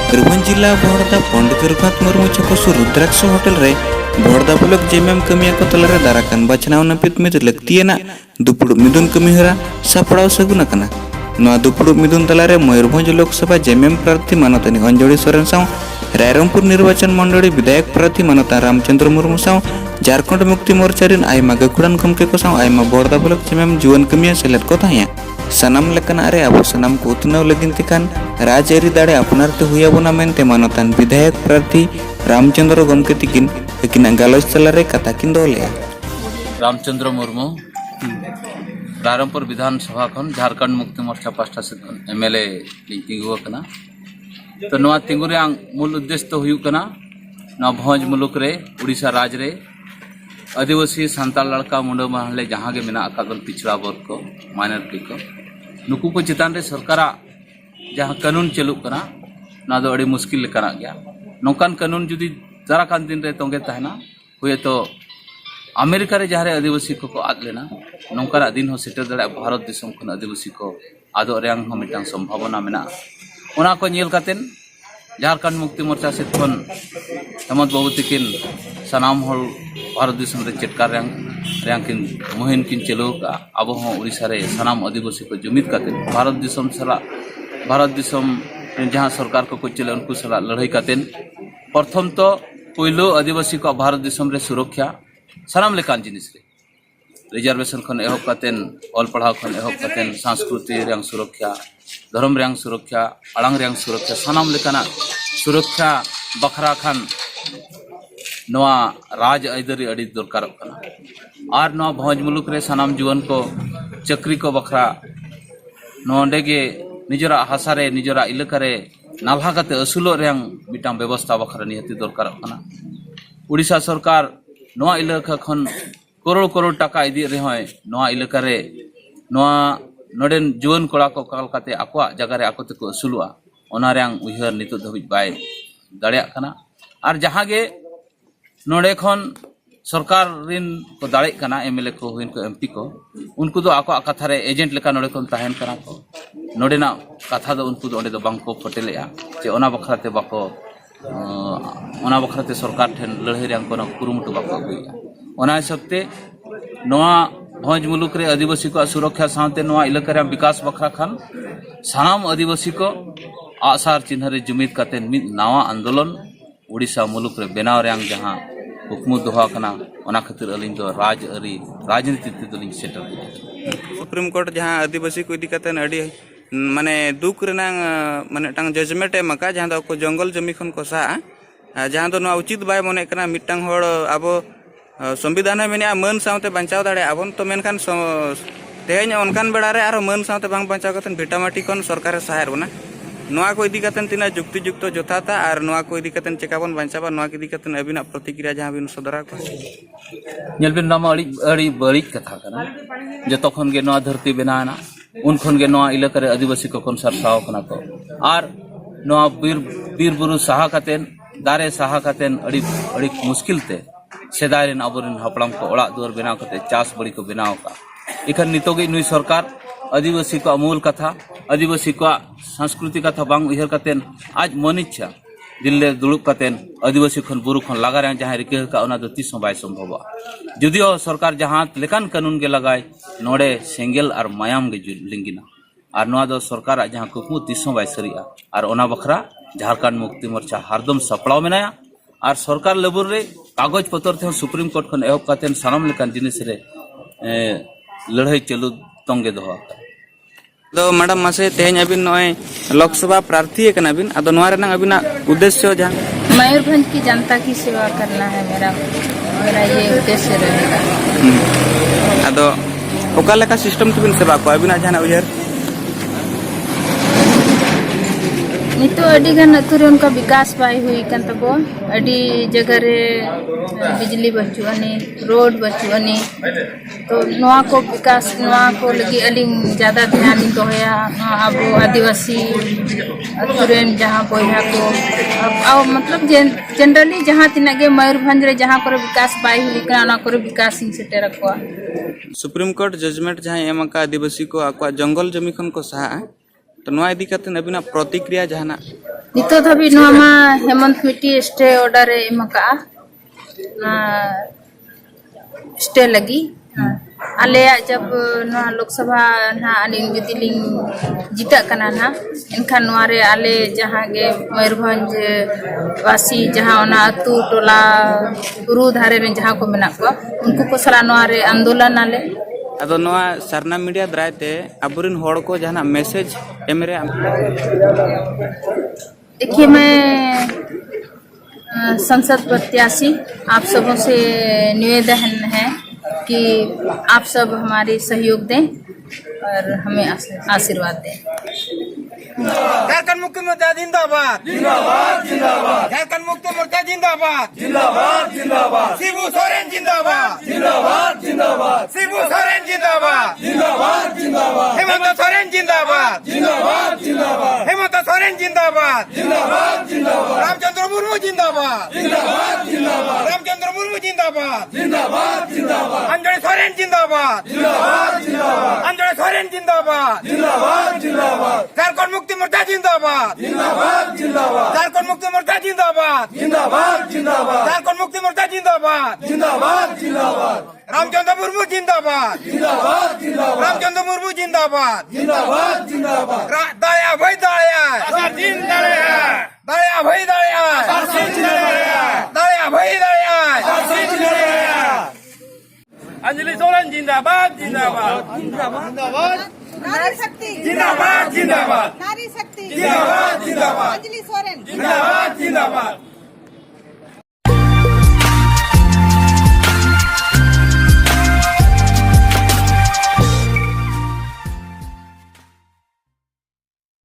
मयूरभंज जिला बहड़दा पंडित रघुनाथ मुर्मू चकोसु रुद्राक्ष होटल रे बहड़दा block JMM कमिया को तलारे दाराकान बाछनाव नापित मिद लक्तियाना दुपुड़ मिदुन कमिहरा सापड़ाव सगुन आकना नोआ दुपुड़ मिदुन तलारे मयूरभंज लोकसभा जेएमएम प्रार्थी मानतानी अंजलि सोरेन साव रायरंगपुर निर्वाचन मंडली विधायक प्रार्थी मानता रामचंद्र मुर्मू साव झारखंड मुक्ति मोर्चा रिन आयमा गकुड़ान गमके को साव आयमा बहड़दा ब्लॉक जेएमएम जुवन कमिया सेलेद को ताया सनाम लेकना रे अब सनाम को उतनाव लगिन तिकान राजआरी दाड़े अपनारते हुयाबोना मेनते मानतान विधायक प्रार्थी रामचंद्र गमके तिकिन एकिना गालोच तलारे कथा किन दोलेया रामचंद्र मुर्मू रायरंगपुर विधानसभा खन झारखंड मुक्ति मोर्चा पास्टा से एमएलए तिंगु कना तो नोआ तिंगु रे मूल उद्देश्य तो हुयु कना ना भोज मुलुक रे उड़ीसा राज रे आदिवासी सांताल लड़का मुंडा महले जहाँ के मेना अकादल पिछड़ा वर्ग को माइनॉरिटी को नुकु को चितान रे सरकारा जहाँ कानून चलू कना ना दो अड़ी मुश्किल लेकना गया नौकान कानून जुदी जरा कान दिन रे तोंगे तहना हुए तो अमेरिका रे जहाँ रे आदिवासी को आद लेना नौकाना दिन हो सेटर दड़ा भारत दिसम खन आदिवासी को आदो रेंग हो मिटांग संभावना मेना उना को ᱧᱮᱞ कातेन झारखंड मुक्ति मोर्चा से खन हेमंत बाबू तिकिन सनाम हल भारत दिसम रे चटकार रेंग किन मुहिम किन चलो का अब हो उड़ीसा रे सनाम आदिवासी को जुमित कातेन भारत दिसम जहाँ सरकार को चले उनको सला लड़ाई कातेन प्रथम तो पहिलो आदिवासी को भारत दिसम रे सुरक्षा सनाम लेकान जिनिस रे रिजर्वेशन खन एहब कातेन ऑल पढ़ाव खन एहब कातेन संस्कृति रेंग सुरक्षा धर्म रेंग सुरक्षा आड़ांग रेंग सुरक्षा सनाम लेकाना सुरक्षा बखरा खान नवा राज आइदरी अड़ी दरकार और नवा भोज मुलुक रे सनाम जुवन को चक्री को बखरा नोंडे के निजरा हासा रे निजरा इलाका रे नालहा काते असुलो रेंग मिटांग व्यवस्था बखरा निहति दरकार उड़ीसा सरकार नवा इलाका खन करोड़ टाका इदी रे होय नवा इलाका रे नवा नोडेन जुवन कोड़ा को काल काते आकोआ जगह रे आको तको असुलुआ ओना रेंग उयहर नितो धबिज बाय दाड़िया कना और जहाँ गे नोडे खन सरकार रिन को दाड़े कना एमएलए को हुइन को एमपी को उनको दो आको कथा रे एजेंट लेका नोडे खन ताहेन कना को नोडेना कथा दो उनको दो ओंडे दो बांको फटेलेया जे ओना बखराते बाको ओना बखराते सरकार ठेन लड़ाई रेंग कोना कुरुमुटु बाको हुइया ओना हिसाबते नोआ भोज मुलुक रे आदिवासी को सुरक्षा साथे नोआ इलाका रे विकास बखरा खान सानाम आदिवासी को आसार चिन्ह रे जुमित काते मिद नावा आंदोलन उड़ीसा मुलुक रे बेनाव रेंग जहाँ हुकमु दोहा कना ओना खातिर अलिंग दो राजनीति ते दलिंग सेटल सुप्रीम कोर्ट जहाँ आदिवासी को इदी काते अड़ी माने दुख रेना माने टांग जजमेंट एम का जहाँ दो को जंगल जमी खन को सा जहाँ दो नोआ उचित बाय मने कना मिटांग होड़ आबो संविधान मेना मन साथे बांचाव दाड़े आबन तो मेनखान तेज अनकान बेड़ा रे आरो मन साथे बांग बांचाव कतन भिटामाटी खन सरकार सहायर बना नोआ को इदी कतन तिना जुक्ति जुक्त जथाता और नोआ को इदी कतन चेकाबन बांचाबा नोआ के इदी कतन अबिना प्रतिक्रिया जहाँ बिन सदरा को नेलबिन नामा अड़ी बड़ी कथा कना जतो खन गे नोआ धरती बनाना उन खन गे नोआ इलाका रे आदिवासी को खन सरसाव कना को और नोआ बीर बुरु सहा कतेन दारे सहा कतेन अड़ी मुश्किल ते सेदाय रेन आबोरेन हपड़ाम को ओड़ा दुआर बनाव कते चास बड़ी को बनाव का इखन नितोगे नुई सरकार आदिवासी को अमूल कथा आदिवासी को संस्कृति कथा बांग उहर कतेन आज मनिच्छा दिल्ले दुड़ुब कतेन आदिवासी खन बुरु खन लगा रे जहाँ रिके का ओना दो तीस बाय संभव जुदियो सरकार जहाँ लेकान कानून के लगाय नोड़े सेंगेल और मायाम गे लिंगिना और नोआ दो सरकार जहाँ कुकमु तीस बाय सरिया और ओना बखरा झारखंड मुक्ति मोर्चा हरदम सपड़ाव मेनाया और सरकार लेबुर रे कागज पत्र थे सुप्रीम कोर्ट खन एहब कातेन सानाम लेकान जिनिस रे लड़ाई चलू तंगे दोहा तो मैडम मासे तेज अबिन नय लोकसभा प्रार्थी कना बिन अदो नोआ रेना अबिना उद्देश्य जहाँ मयूरभंज की जनता की सेवा करना है मेरा ये उद्देश्य रहेगा अदो ओका लेका सिस्टम तबिन सेवा को अबिना जहाँ उयहर नितो अडी गन अतुरे उनका विकास बाय हुई कन तबो अडी जगह रे बिजली बचुअनी रोड बचुअनी तो नोआ को विकास नोआ को लगी अलिंग ज्यादा ध्यान दोया अब आदिवासी अतुरेन जहाँ बोया को अब मतलब जनरली जहाँ तिना गे मयूरभंज रे जहाँ करे विकास बाय हुई कना ना करे विकास सिंह सेटे रखवा सुप्रीम कोर्ट जजमेंट जहाँ एम का आदिवासी को आकवा जंगल जमी खन को सहा तो नोआ इदी कते अबिना प्रतिक्रिया जहाना नितो धाबी नोआ मा हेमंत मिट्टी स्टे ऑर्डर एम का स्टे लगी आले जब नोआ लोकसभा ना अलिंग जुदिलिंग जीता कना ना इनखान नोआ रे आले जहां गे मयूरभंज वासी जहां ओना अतु टोला पुरु धारे रे जहां को मेना को उनको को सला नोआ रे आंदोलन आले अदो नोआ सरना मीडिया द्रायते अबुरिन होड़ को जहां मैसेज एमरे देखिए मैं संसद प्रत्याशी आप सबों से निवेदन है कि आप सब हमारी सहयोग दें और हमें आशीर्वाद दें। झारखंड मुक्ति मोर्चा जिंदाबाद जिंदाबाद जिंदाबाद। झारखंड मुक्ति मोर्चा जिंदाबाद जिंदाबाद जिंदाबाद। शिबू सोरेन जिंदाबाद जिंदाबाद जिंदाबाद। शिबू सोरेन जिंदाबाद जिंदाबाद जिंदाबाद। हेमंत सोरेन जिंदाबाद जिंदाबाद जिंदाबाद। हेमंत सोरेन जिंदाबाद जिंदाबाद जिंदाबाद। रामचंद्र मुर्मू जिंदाबाद जिंदाबाद जिंदाबाद। रामचंद्र मुर्मू जिंदाबाद जिंदाबाद जिंदाबाद। अंजलि सोरेन जिंदाबाद जिंदाबाद जिंदाबाद। अंजलि सोरेन जिंदाबाद जिंदाबाद जिंदाबाद। झारखंड मुक्ति मोर्चा जिंदाबाद जिंदाबाद जिंदाबाद। झारखंड मुक्ति मोर्चा जिंदाबाद जिंदाबाद जिंदाबाद। झारखंड मुक्ति मोर्चा जिंदाबाद जिंदाबाद जिंदाबाद। रामचंद्र मुर्मू जिंदाबाद जिंदाबाद जिंदाबाद। रामचंद्र मुर्मू जिंदाबाद जिंदाबाद जिंदाबाद। दया भाई दया दया भाई दया दया भाई दया। अंजलि सोरेन जिंदाबाद जिंदाबाद जिंदाबाद। नारी शक्ति जिंदाबाद जिंदाबाद। नारी शक्ति जिंदाबाद जिंदाबाद। अंजलि सोरेन जिंदाबाद जिंदाबाद।